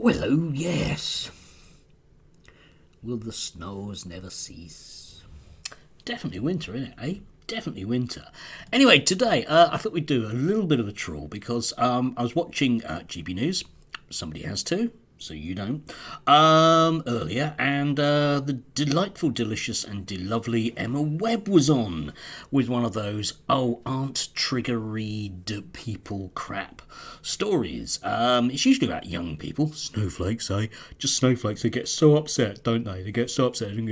Well, oh yes. Will the snows never cease? Definitely winter, isn't it, eh? Definitely winter. Anyway, today I thought we'd do a little bit of a trawl because I was watching GB News. Somebody has to, so you don't. Earlier, and the delightful, delicious, and lovely Emma Webb was on with one of those aren't triggered people crap stories. It's usually about young people, snowflakes, eh? Just snowflakes. They get so upset, don't they? They get so upset and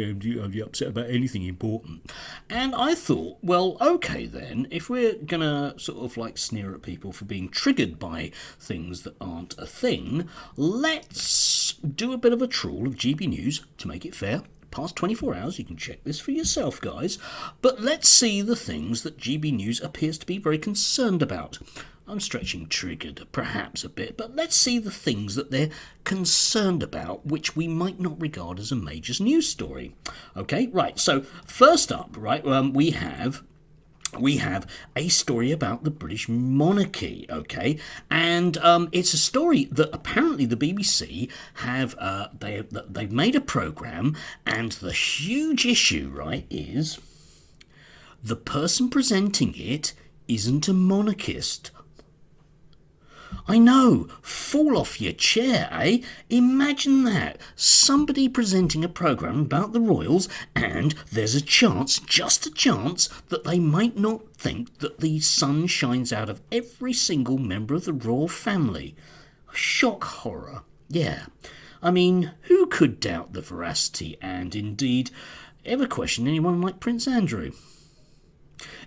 get upset about anything important. And I thought, well, okay then, if we're gonna sort of like sneer at people for being triggered by things that aren't a thing, let's do a bit of a trawl of GB News to make it fair. Past 24 hours, you can check this for yourself, guys. But let's see the things that GB News appears to be very concerned about. I'm stretching triggered perhaps a bit, but let's see the things that they're concerned about, which we might not regard as a major news story. Okay, right, so first up, right, we have a story about the British monarchy, okay? And it's a story that apparently the BBC have, they've made a programme, and the huge issue, right, is the person presenting it isn't a monarchist. I know, fall off your chair, eh? Imagine that. Somebody presenting a programme about the royals, and there's a chance, just a chance, that they might not think that the sun shines out of every single member of the royal family. Shock horror. Yeah. I mean, who could doubt the veracity and, indeed, ever question anyone like Prince Andrew?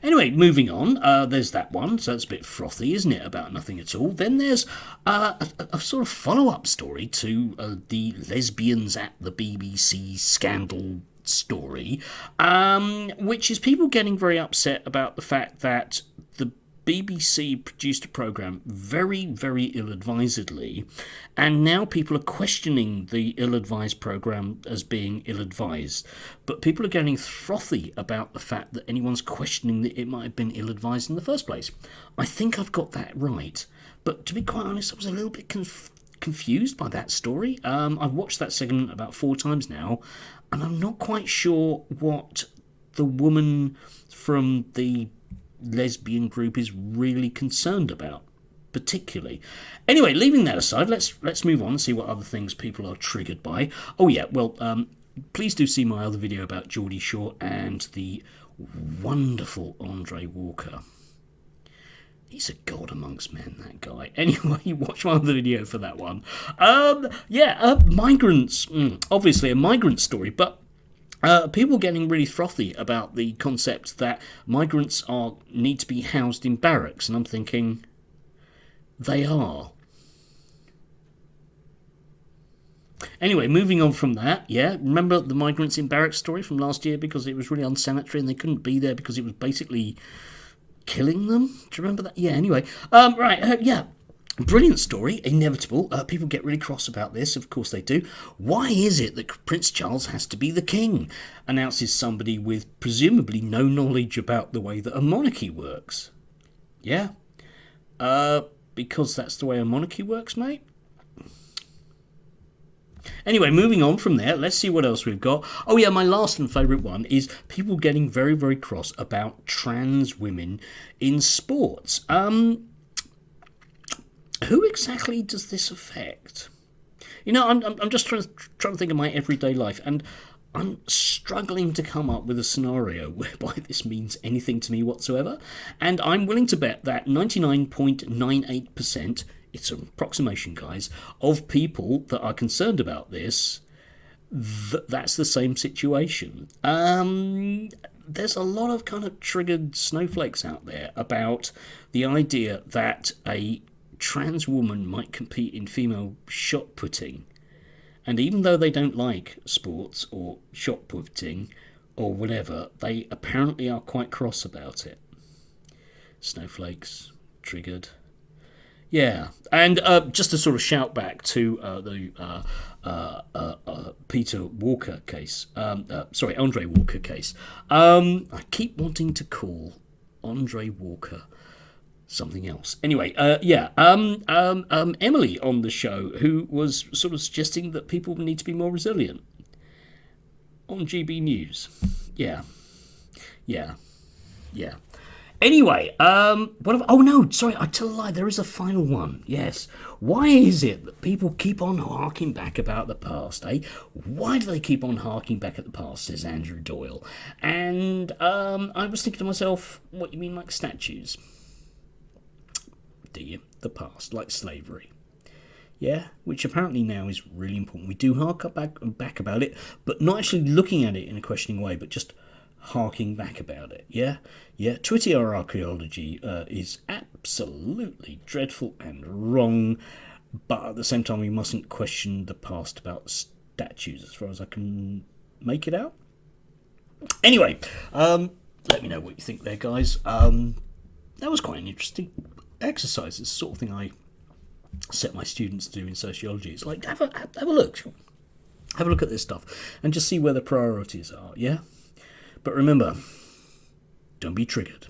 Anyway, moving on, there's that one, so it's a bit frothy, isn't it, about nothing at all. Then there's a sort of follow-up story to the lesbians at the BBC scandal story, which is people getting very upset about the fact that the BBC produced a programme very, very ill-advisedly, and now people are questioning the ill-advised programme as being ill-advised. But people are getting frothy about the fact that anyone's questioning that it might have been ill-advised in the first place. I think I've got that right. But to be quite honest, I was a little bit confused by that story. I've watched that segment about 4 times now, and I'm not quite sure what the woman from the lesbian group is really concerned about, particularly. Anyway, leaving that aside, let's move on and see what other things people are triggered by. Oh yeah, well, please do see my other video about Geordie Shore and the wonderful Andre Walker. He's a god amongst men, that guy. Anyway, watch my other video for that one. Migrants. Obviously a migrant story, but people getting really frothy about the concept that migrants need to be housed in barracks, and I'm thinking, they are. Anyway, moving on from that, yeah, remember the migrants in barracks story from last year, because it was really unsanitary and they couldn't be there because it was basically killing them? Do you remember that? Yeah, anyway. Brilliant story, inevitable. People get really cross about this, of course they do. Why is it that Prince Charles has to be the king? Announces somebody with presumably no knowledge about the way that a monarchy works. Yeah? Because that's the way a monarchy works, mate? Anyway, moving on from there, let's see what else we've got. Oh yeah, my last and favourite one is people getting very, very cross about trans women in sports. Who exactly does this affect? You know, I'm just trying to think of my everyday life, and I'm struggling to come up with a scenario whereby this means anything to me whatsoever. And I'm willing to bet that 99.98%, it's an approximation, guys, of people that are concerned about this, that's the same situation. There's a lot of kind of triggered snowflakes out there about the idea that a trans woman might compete in female shot putting, and even though they don't like sports or shot putting or whatever, they apparently are quite cross about it. Snowflakes, triggered. Yeah, and just to sort of shout back to the Peter Walker case, Andre Walker case, I keep wanting to call Andre Walker something else. Anyway, Emily on the show, who was sort of suggesting that people need to be more resilient on GB News. Yeah. Anyway, oh no, sorry, I tell a lie. There is a final one. Yes. Why is it that people keep on harking back about the past, eh? Why do they keep on harking back at the past, says Andrew Doyle. And I was thinking to myself, what you mean like statues? Do you? The past, like slavery. Yeah, which apparently now is really important. We do hark back about it, but not actually looking at it in a questioning way, but just harking back about it. Yeah. Twitter archaeology is absolutely dreadful and wrong, but at the same time, we mustn't question the past about statues, as far as I can make it out. Anyway, let me know what you think there, guys. That was quite an interesting exercise. It's the sort of thing I set my students to do in sociology. It's like, have a look. Have a look at this stuff and just see where the priorities are, yeah? But remember, don't be triggered.